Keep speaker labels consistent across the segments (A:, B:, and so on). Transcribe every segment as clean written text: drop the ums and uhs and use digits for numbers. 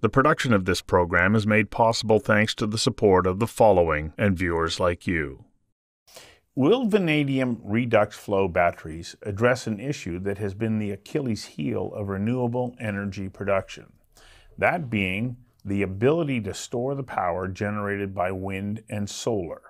A: The production of this program is made possible thanks to the support of the following and viewers like you. Will vanadium redox flow batteries address an issue that has been the Achilles heel of renewable energy production? That being the ability to store the power generated by wind and solar.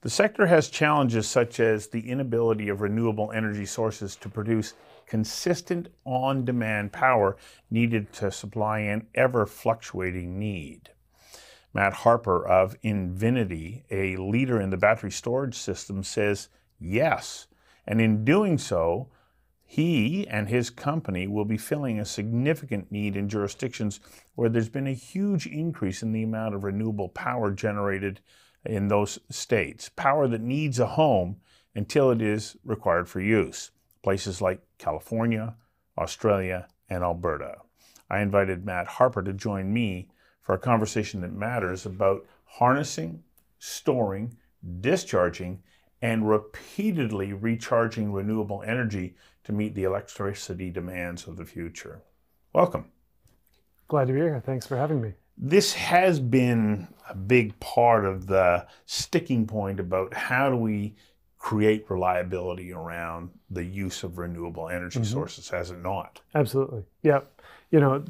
A: The sector has challenges such as the inability of renewable energy sources to produce consistent on-demand power needed to supply an ever-fluctuating need. Matt Harper of Invinity, a leader in the battery storage system, says yes, and in doing so, he and his company will be filling a significant need in jurisdictions where there's been a huge increase in the amount of renewable power generated in those states, power that needs a home until it is required for use. Places like California, Australia, and Alberta. I invited Matt Harper to join me for a conversation that matters about harnessing, storing, discharging, and repeatedly recharging renewable energy to meet the electricity demands of the future. Welcome.
B: Glad to be here. Thanks for having me.
A: This has been a big part of the sticking point about how do we create reliability around the use of renewable energy sources, has it not?
B: Absolutely. Yeah. You know,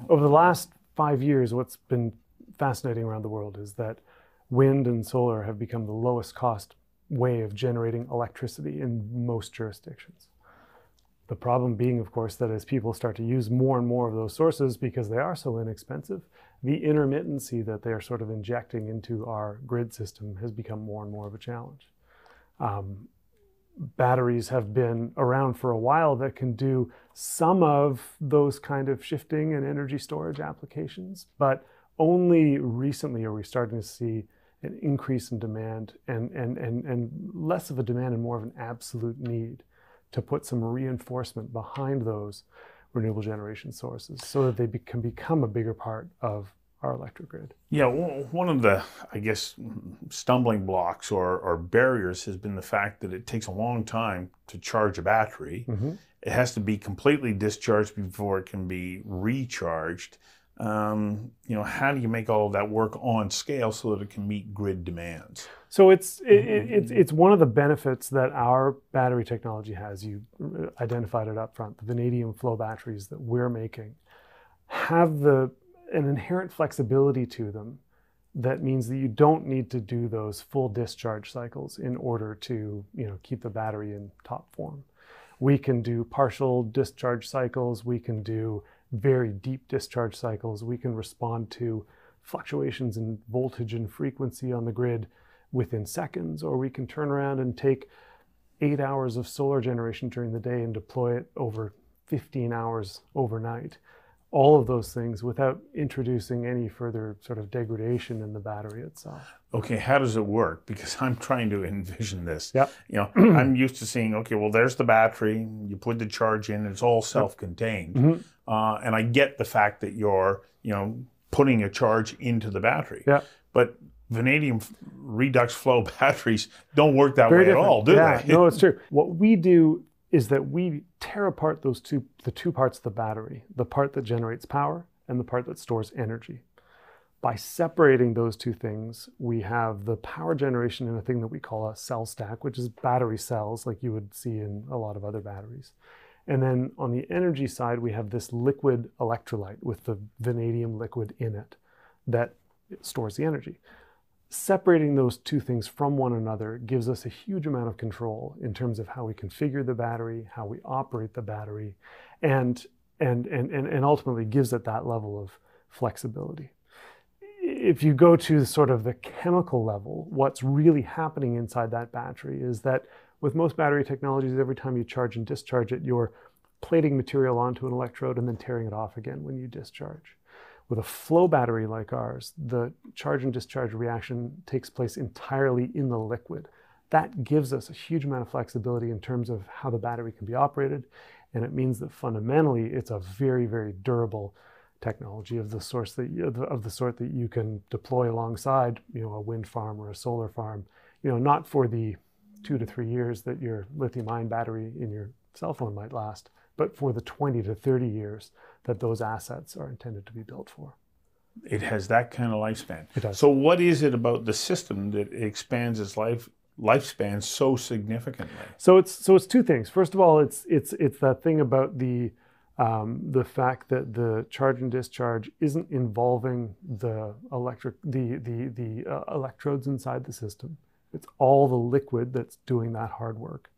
B: over the last 5 years, what's been fascinating around the world is that wind and solar have become the lowest cost way of generating electricity in most jurisdictions. The problem being, of course, that as people start to use more and more of those sources because they are so inexpensive, the intermittency that they're sort of injecting into our grid system has become more and more of a challenge. Batteries have been around for a while that can do some of those kind of shifting and energy storage applications, but only recently are we starting to see an increase in demand and less of a demand and more of an absolute need to put some reinforcement behind those renewable generation sources so that they can become a bigger part of our electric grid.
A: Yeah, one of the, I guess, stumbling blocks or barriers has been the fact that it takes a long time to charge a battery. It has to be completely discharged before it can be recharged. You know, how do you make all of that work on scale so that it can meet grid demands?
B: So it's one of the benefits that our battery technology has. You identified it up front. The vanadium flow batteries that we're making have an inherent flexibility to them that means that you don't need to do those full discharge cycles in order to, keep the battery in top form. We can do partial discharge cycles. We can do very deep discharge cycles. We can respond to fluctuations in voltage and frequency on the grid within seconds, or we can turn around and take 8 hours of solar generation during the day and deploy it over 15 hours overnight. All of those things without introducing any further sort of degradation in the battery itself.
A: Okay, how does it work? Because I'm trying to envision this.
B: Yep.
A: I'm used to seeing, okay, well, there's the battery, you put the charge in, it's all self-contained. And I get the fact that you're, putting a charge into the battery.
B: Yeah.
A: But vanadium redox flow batteries don't work that way at all, do they?
B: No, it's true. What we do is that we tear apart the two parts of the battery, the part that generates power and the part that stores energy. By separating those two things, we have the power generation in a thing that we call a cell stack, which is battery cells like you would see in a lot of other batteries. And then on the energy side, we have this liquid electrolyte with the vanadium liquid in it that stores the energy. Separating those two things from one another gives us a huge amount of control in terms of how we configure the battery, how we operate the battery, and ultimately gives it that level of flexibility. If you go to sort of the chemical level, what's really happening inside that battery is that with most battery technologies, every time you charge and discharge it, you're plating material onto an electrode and then tearing it off again when you discharge. With a flow battery like ours, the charge and discharge reaction takes place entirely in the liquid. That gives us a huge amount of flexibility in terms of how the battery can be operated. And it means that fundamentally, it's a very, very durable technology of the sort that you can deploy alongside, a wind farm or a solar farm, not for the 2 to 3 years that your lithium-ion battery in your cell phone might last, but for the 20 to 30 years that those assets are intended to be built for.
A: It has that kind of lifespan.
B: It does.
A: So what is it about the system that expands its lifespan so significantly?
B: So it's two things. First of all, it's that thing about the fact that the charge and discharge isn't involving the electrodes inside the system. It's all the liquid that's doing that hard work.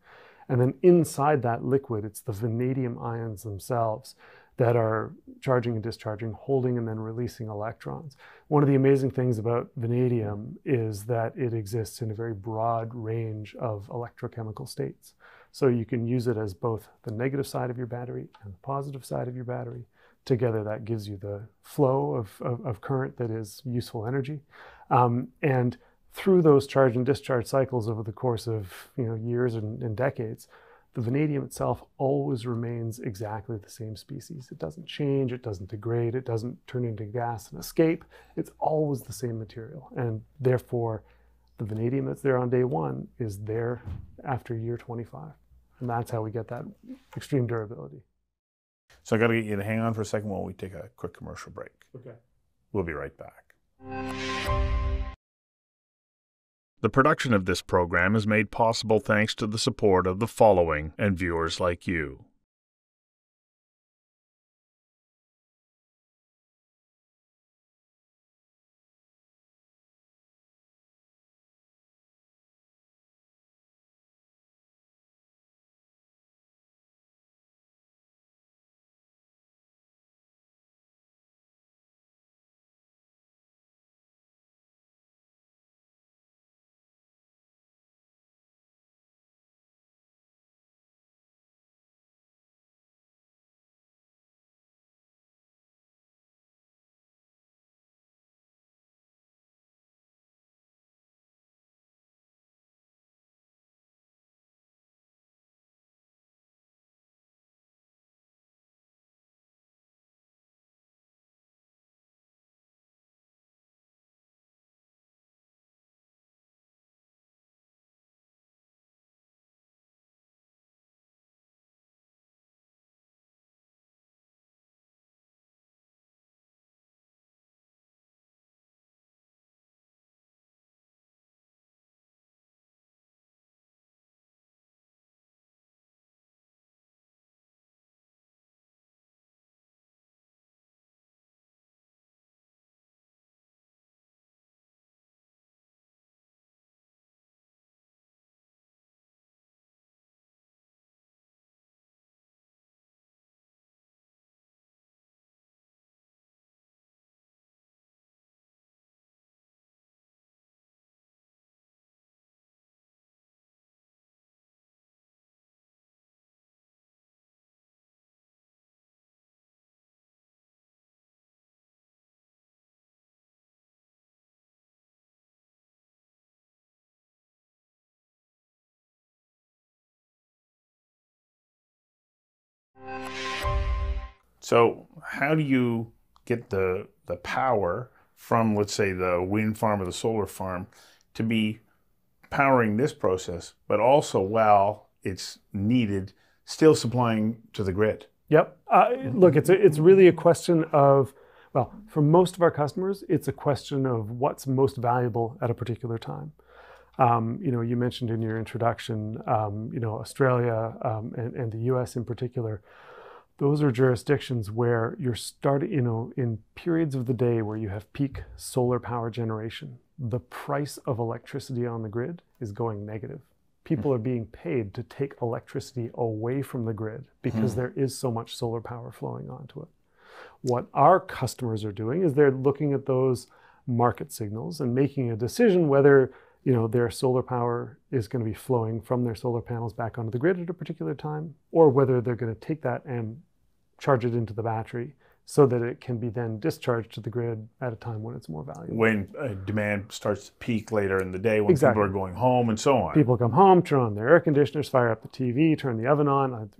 B: And then inside that liquid, it's the vanadium ions themselves that are charging and discharging, holding and then releasing electrons. One of the amazing things about vanadium is that it exists in a very broad range of electrochemical states. So you can use it as both the negative side of your battery and the positive side of your battery. Together, that gives you the flow of current that is useful energy. And through those charge and discharge cycles over the course of years and decades, the vanadium itself always remains exactly the same species. It doesn't change, it doesn't degrade, it doesn't turn into gas and escape. It's always the same material. And therefore, the vanadium that's there on day one is there after year 25. And that's how we get that extreme durability.
A: So I got to get you to hang on for a second while we take a quick commercial break.
B: Okay.
A: We'll be right back. The production of this program is made possible thanks to the support of the following and viewers like you. So how do you get the power from, let's say, the wind farm or the solar farm to be powering this process, but also, while it's needed, still supplying to the grid?
B: Yep. Look, it's really a question of, well, for most of our customers, it's a question of what's most valuable at a particular time. You mentioned in your introduction, Australia and the US in particular. Those are jurisdictions where you're starting, in periods of the day where you have peak solar power generation, the price of electricity on the grid is going negative. People are being paid to take electricity away from the grid because there is so much solar power flowing onto it. What our customers are doing is they're looking at those market signals and making a decision whether their solar power is going to be flowing from their solar panels back onto the grid at a particular time, or whether they're going to take that and charge it into the battery so that it can be then discharged to the grid at a time when it's more valuable.
A: When demand starts to peak later in the day, when people are going home and so on.
B: People come home, turn on their air conditioners, fire up the TV, turn the oven on,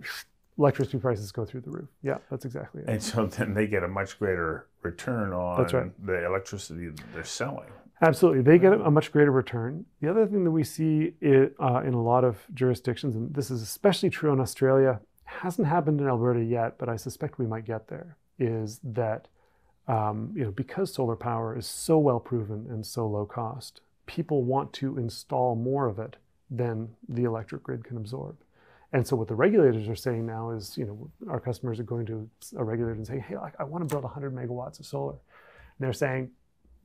B: electricity prices go through the roof. Yeah, that's exactly it.
A: And so then they get a much greater return on the electricity that they're selling.
B: Absolutely. They get a much greater return. The other thing that we see in a lot of jurisdictions, and this is especially true in Australia, hasn't happened in Alberta yet, but I suspect we might get there, is that because solar power is so well proven and so low cost, people want to install more of it than the electric grid can absorb. And so what the regulators are saying now is, our customers are going to a regulator and saying, hey, I want to build 100 megawatts of solar. And they're saying,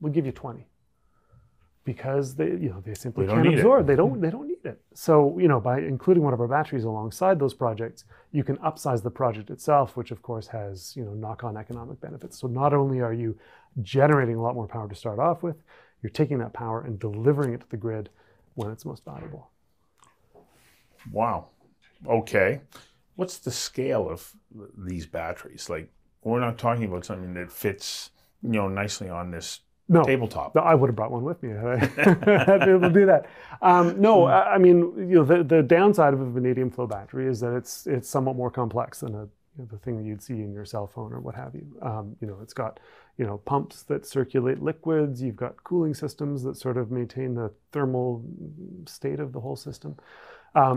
B: we'll give you 20. Because they simply can't absorb. They don't need it. So, by including one of our batteries alongside those projects, you can upsize the project itself, which of course has, knock-on economic benefits. So not only are you generating a lot more power to start off with, you're taking that power and delivering it to the grid when it's most valuable.
A: Wow. Okay. What's the scale of these batteries? Like, we're not talking about something that fits, nicely on this tabletop.
B: No, I would have brought one with me. I'd be able to do that. The downside of a vanadium flow battery is that it's somewhat more complex than the thing that you'd see in your cell phone or what have you. It's got pumps that circulate liquids. You've got cooling systems that sort of maintain the thermal state of the whole system.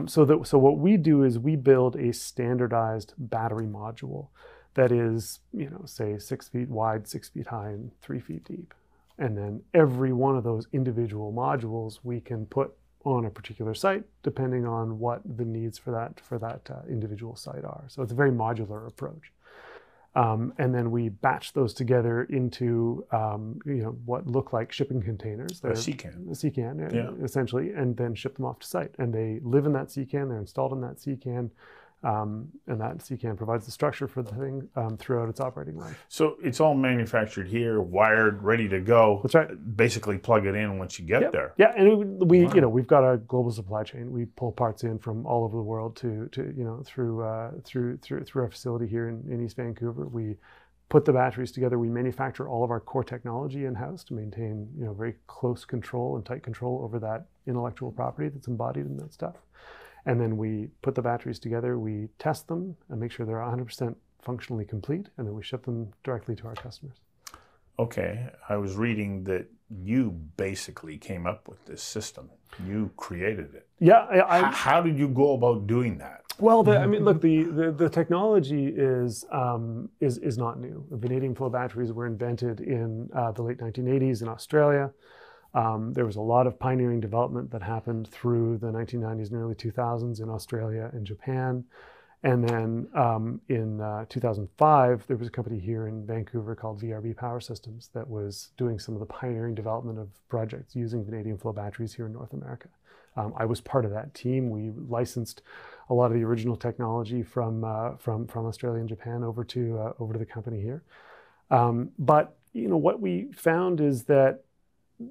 B: So what we do is we build a standardized battery module that is, say 6 feet wide, 6 feet high, and 3 feet deep. And then every one of those individual modules we can put on a particular site, depending on what the needs for that individual site are. So it's a very modular approach. And then we batch those together into what look like shipping containers.
A: A C-can.
B: A C-can, essentially, and then ship them off to site. And they live in that C-can, they're installed in that C-can, and that C-can provides the structure for the thing throughout its operating life.
A: So it's all manufactured here, wired, ready to go.
B: That's right.
A: Basically plug it in once you get there.
B: Yeah, and we've got a global supply chain. We pull parts in from all over the world through our facility here in East Vancouver. We put the batteries together. We manufacture all of our core technology in-house to maintain very close control and tight control over that intellectual property that's embodied in that stuff. And then we put the batteries together, we test them and make sure they're 100% functionally complete, and then we ship them directly to our customers.
A: Okay, I was reading that you basically came up with this system. You created it.
B: Yeah.
A: How did you go about doing that?
B: Well, the technology is not new. Vanadium flow batteries were invented in the late 1980s in Australia. There was a lot of pioneering development that happened through the 1990s and early 2000s in Australia and Japan. And then in 2005, there was a company here in Vancouver called VRB Power Systems that was doing some of the pioneering development of projects using vanadium flow batteries here in North America. I was part of that team. We licensed a lot of the original technology from Australia and Japan over to the company here. But what we found is that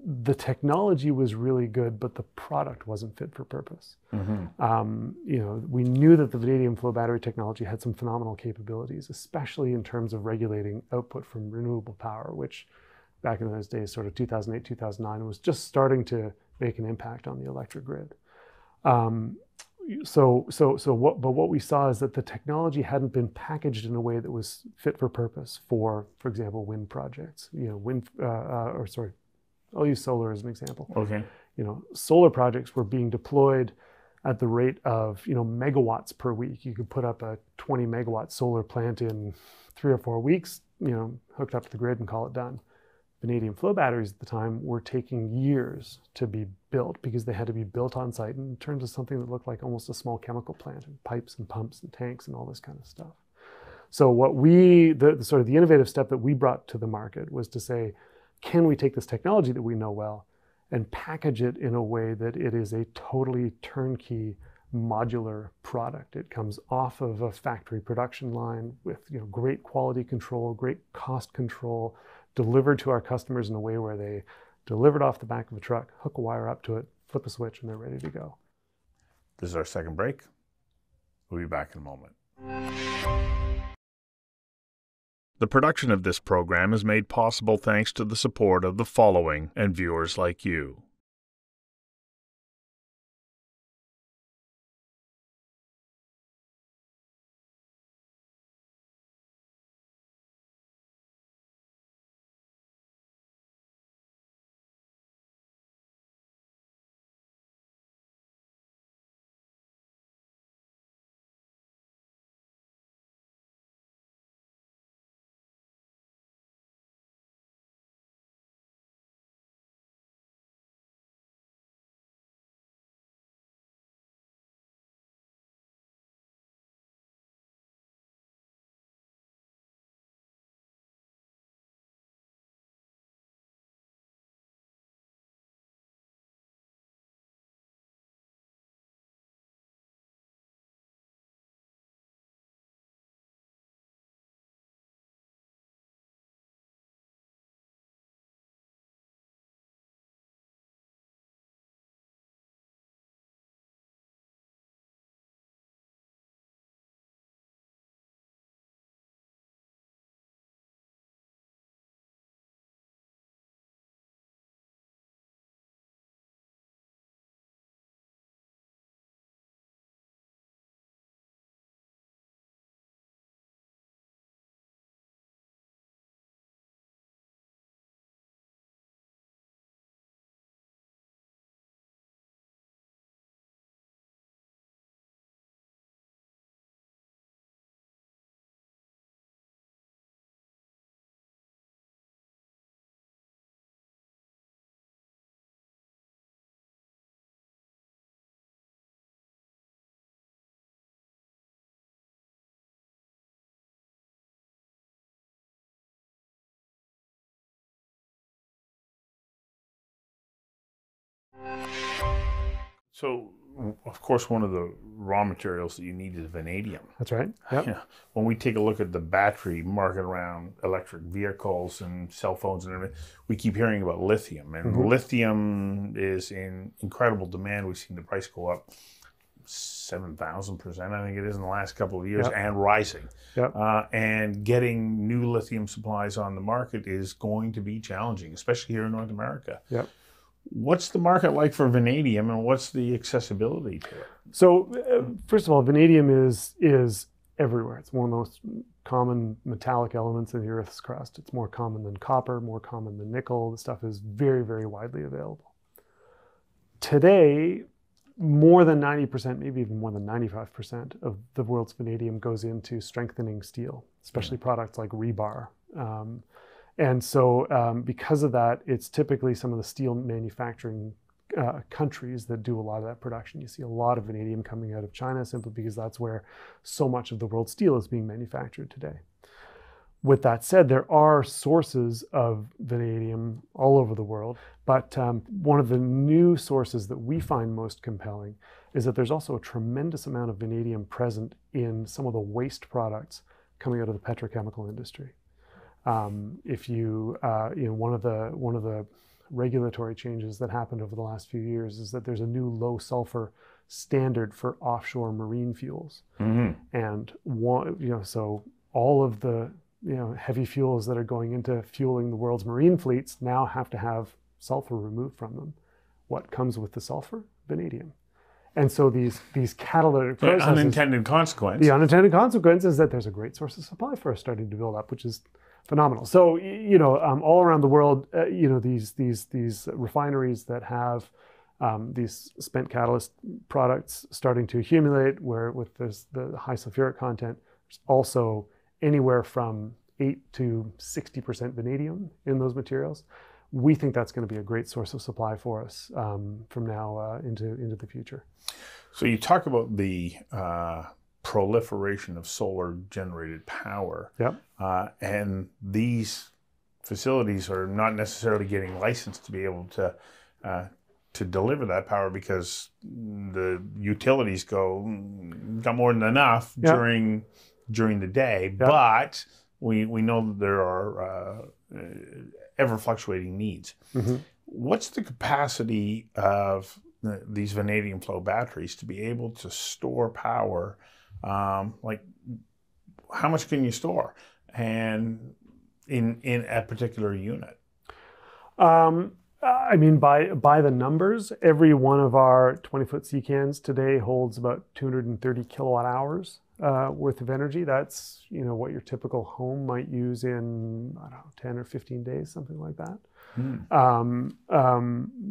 B: the technology was really good, but the product wasn't fit for purpose. Mm-hmm. We knew that the vanadium flow battery technology had some phenomenal capabilities, especially in terms of regulating output from renewable power, which back in those days, sort of 2008, 2009, was just starting to make an impact on the electric grid. What we saw is that the technology hadn't been packaged in a way that was fit for purpose for example, wind projects. I'll use solar as an example.
A: Okay.
B: Solar projects were being deployed at the rate of, megawatts per week. You could put up a 20 megawatt solar plant in 3 or 4 weeks, hooked up to the grid and call it done. Vanadium flow batteries at the time were taking years to be built because they had to be built on site in terms of something that looked like almost a small chemical plant, and pipes and pumps and tanks and all this kind of stuff. So what the innovative step that we brought to the market was to say, can we take this technology that we know well and package it in a way that it is a totally turnkey modular product? It comes off of a factory production line with great quality control, great cost control, delivered to our customers in a way where they deliver it off the back of a truck, hook a wire up to it, flip a switch, and they're ready to go.
A: This is our second break. We'll be back in a moment. The production of this program is made possible thanks to the support of the following and viewers like you. So, of course, one of the raw materials that you need is vanadium.
B: That's right. Yep.
A: Yeah. When we take a look at the battery market around electric vehicles and cell phones and everything, we keep hearing about lithium. And lithium is in incredible demand. We've seen the price go up 7,000%, I think it is, in the last couple of years, and rising.
B: Yep.
A: And getting new lithium supplies on the market is going to be challenging, especially here in North America.
B: Yep.
A: What's the market like for vanadium, and what's the accessibility to it?
B: So, first of all, vanadium is everywhere. It's one of the most common metallic elements in the Earth's crust. It's more common than copper, more common than nickel. The stuff is very, very widely available. Today, more than 90%, maybe even more than 95% of the world's vanadium goes into strengthening steel, especially products like rebar. And so because of that, it's typically some of the steel manufacturing countries that do a lot of that production. You see a lot of vanadium coming out of China simply because that's where so much of the world's steel is being manufactured today. With that said, there are sources of vanadium all over the world, but one of the new sources that we find most compelling is that there's also a tremendous amount of vanadium present in some of the waste products coming out of the petrochemical industry. If you, one of the regulatory changes that happened over the last few years is that there's a new low sulfur standard for offshore marine fuels, and so all of the heavy fuels that are going into fueling the world's marine fleets now have to have sulfur removed from them. What comes with the sulfur? Vanadium. And so these catalytic processes,
A: the unintended consequence.
B: The unintended consequence is that there's a great source of supply for us starting to build up, which is phenomenal. So all around the world, these refineries that have these spent catalyst products starting to accumulate, where with there's the high sulfuric content, there's also anywhere from 8 to 60% vanadium in those materials. We think that's going to be a great source of supply for us from now into the future.
A: So you talk about the proliferation of solar generated power.
B: Yep.
A: And these facilities are not necessarily getting licensed to be able to deliver that power because the utilities got more than enough during the day. Yep. But we know that there are ever-fluctuating needs. What's the capacity of these vanadium flow batteries to be able to store power? Like, how much can you store, and in a particular unit?
B: I mean, by the numbers, every one of our 20-foot sea cans today holds about 230 kilowatt hours worth of energy. That's what your typical home might use in, I don't know, 10 or 15 days, something like that.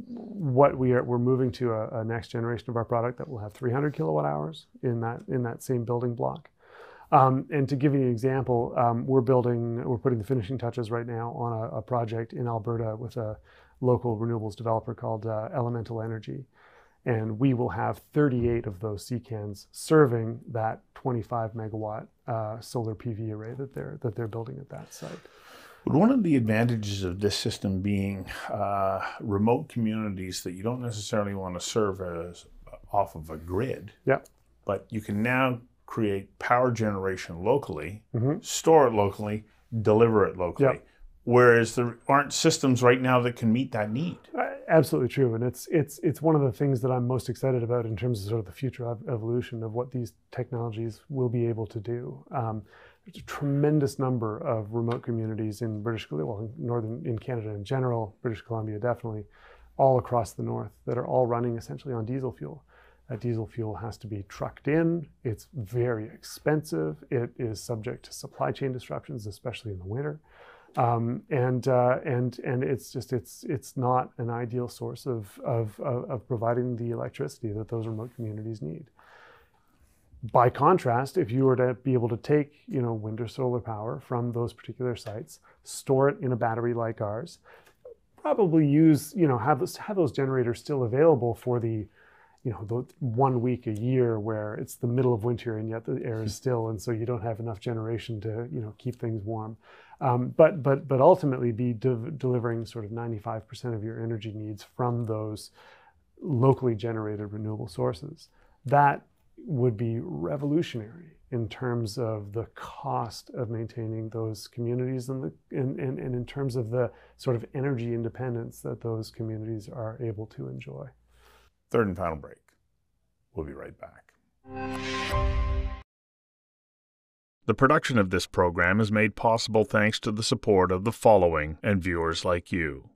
B: What we're moving to a next generation of our product that will have 300 kilowatt hours in that same building block. And to give you an example, we're putting the finishing touches right now on a project in Alberta with a local renewables developer called Elemental Energy. And we will have 38 of those sea cans serving that 25 megawatt solar PV array that they're building at that site.
A: Would one of the advantages of this system being remote communities that you don't necessarily want to serve as off of a grid, but you can now create power generation locally, store it locally, deliver it locally, whereas there aren't systems right now that can meet that need?
B: Absolutely true, and it's one of the things that I'm most excited about in terms of sort of the future evolution of what these technologies will be able to do. There's a tremendous number of remote communities in British Columbia, in Canada in general, British Columbia definitely, all across the north that are all running essentially on diesel fuel. That diesel fuel has to be trucked in. It's very expensive. It is subject to supply chain disruptions, especially in the winter. And it's not an ideal source of providing the electricity that those remote communities need. By contrast, if you were to be able to take wind or solar power from those particular sites, store it in a battery like ours, probably use have those generators still available for the 1 week a year where it's the middle of winter and yet the air is still, and so you don't have enough generation to keep things warm. But ultimately be delivering sort of 95% of your energy needs from those locally generated renewable sources. That would be revolutionary in terms of the cost of maintaining those communities and in terms of the sort of energy independence that those communities are able to enjoy.
A: Third and final break. We'll be right back. The production of this program is made possible thanks to the support of the following and viewers like you.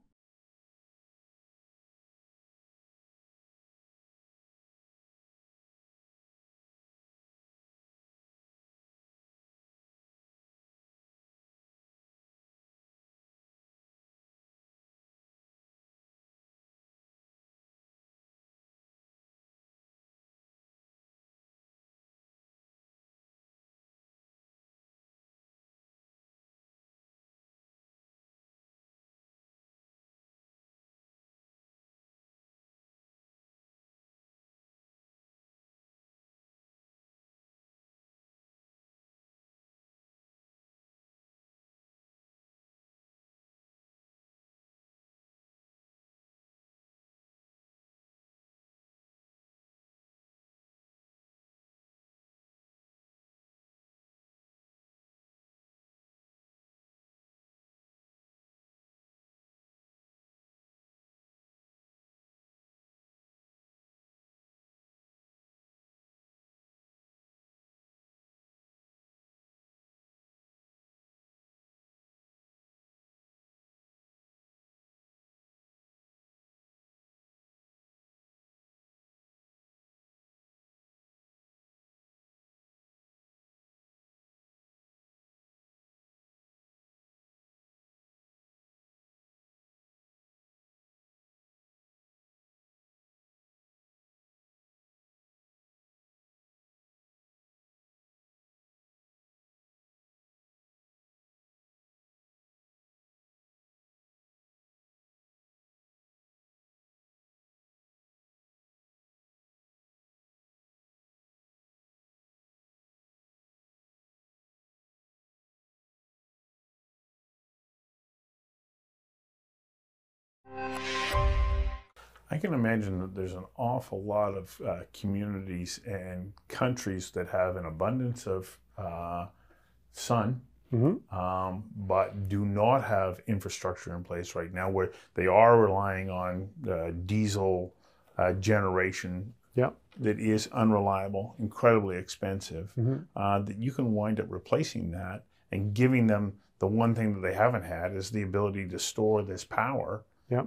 A: I can imagine that there's an awful lot of communities and countries that have an abundance of sun, but do not have infrastructure in place right now, where they are relying on diesel generation that is unreliable, incredibly expensive, that you can wind up replacing that and giving them the one thing that they haven't had is the ability to store this power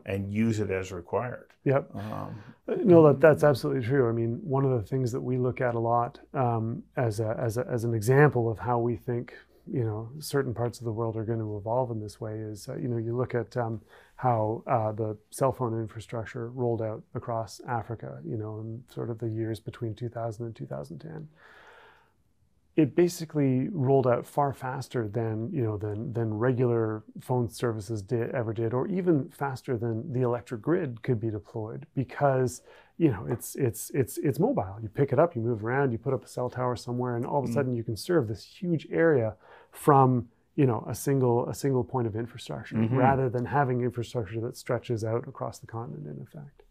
A: and use it as required.
B: No, that's absolutely true. I mean, one of the things that we look at a lot as an example of how we think, certain parts of the world are going to evolve in this way is, you look at how the cell phone infrastructure rolled out across Africa, in sort of the years between 2000 and 2010. It basically rolled out far faster than regular phone services ever did, or even faster than the electric grid could be deployed, because it's mobile. You pick it up, you move around, you put up a cell tower somewhere, and all of a sudden you can serve this huge area from a single point of infrastructure, rather than having infrastructure that stretches out across the continent. In effect,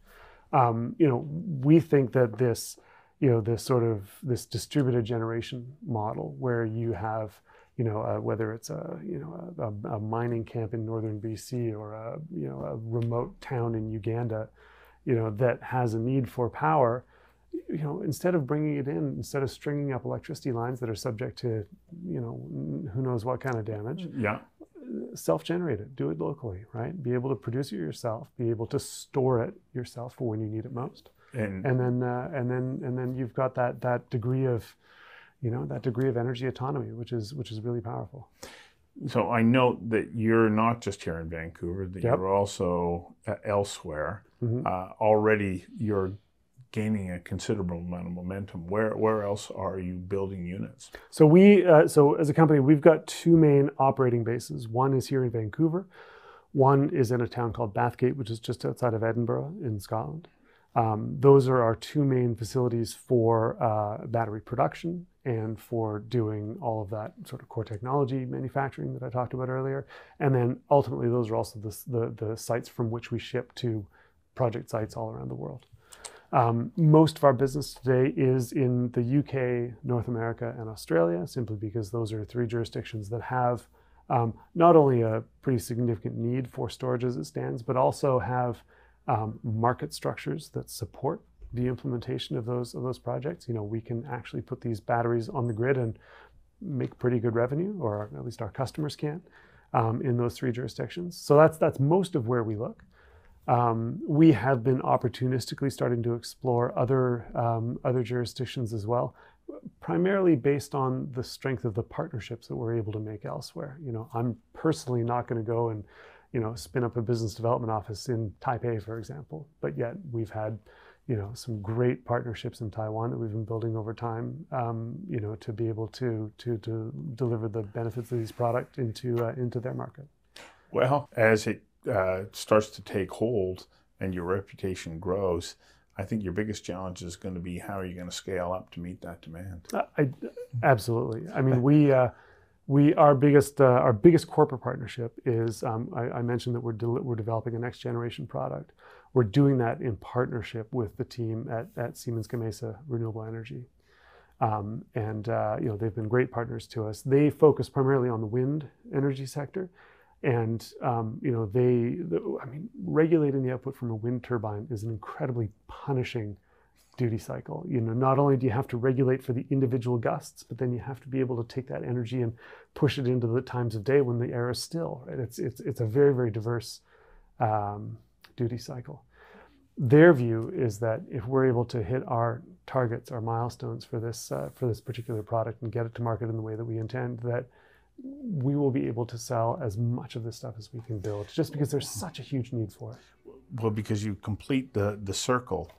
B: we think that this distributed generation model, where you have, whether it's a mining camp in northern BC or a remote town in Uganda, that has a need for power, instead of bringing it in, instead of stringing up electricity lines that are subject to, who knows what kind of damage, self-generate it, do it locally, right? Be able to produce it yourself, be able to store it yourself for when you need it most. And then you've got that degree of energy autonomy, which is really powerful.
A: So I note that you're not just here in Vancouver; that you're also elsewhere. Already, you're gaining a considerable amount of momentum. Where else are you building units? So
B: so as a company, we've got two main operating bases. One is here in Vancouver. One is in a town called Bathgate, which is just outside of Edinburgh in Scotland. Those are our two main facilities for battery production and for doing all of that sort of core technology manufacturing that I talked about earlier. And then ultimately, those are also the sites from which we ship to project sites all around the world. Most of our business today is in the UK, North America, and Australia, simply because those are three jurisdictions that have not only a pretty significant need for storage as it stands, but also have market structures that support the implementation of those projects. You know, we can actually put these batteries on the grid and make pretty good revenue, or at least our customers can, in those three jurisdictions. So that's most of where we look. We have been opportunistically starting to explore other jurisdictions as well, primarily based on the strength of the partnerships that we're able to make elsewhere. You know, I'm personally not going to go and, you know, spin up a business development office in Taipei, for example, but yet we've had, you know, some great partnerships in Taiwan that we've been building over time, you know, to be able to deliver the benefits of these products into their market.
A: Well, as it starts to take hold and your reputation grows, I think your biggest challenge is going to be how are you going to scale up to meet that demand?
B: Absolutely. I mean, our biggest corporate partnership is I mentioned that we're developing a next generation product. We're doing that in partnership with the team at Siemens Gamesa Renewable Energy, and you know, they've been great partners to us. They focus primarily on the wind energy sector. And you know, I mean, regulating the output from a wind turbine is an incredibly punishing duty cycle. You know, not only do you have to regulate for the individual gusts, but then you have to be able to take that energy and push it into the times of day when the air is still. Right? It's a very, very diverse duty cycle. Their view is that if we're able to hit our targets, our milestones for this particular product and get it to market in the way that we intend, that we will be able to sell as much of this stuff as we can build, just because there's such a huge need for it.
A: Well, because you complete the circle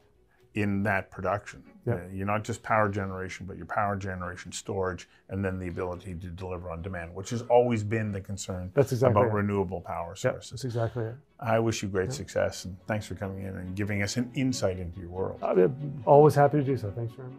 A: in that production.
B: Yep.
A: You're not just power generation, but your power generation, storage, and then the ability to deliver on demand, which has always been the concern about renewable power sources.
B: Yep, that's exactly it.
A: I wish you great success, and thanks for coming in and giving us an insight into your world.
B: I'm always happy to do so. Thanks very much.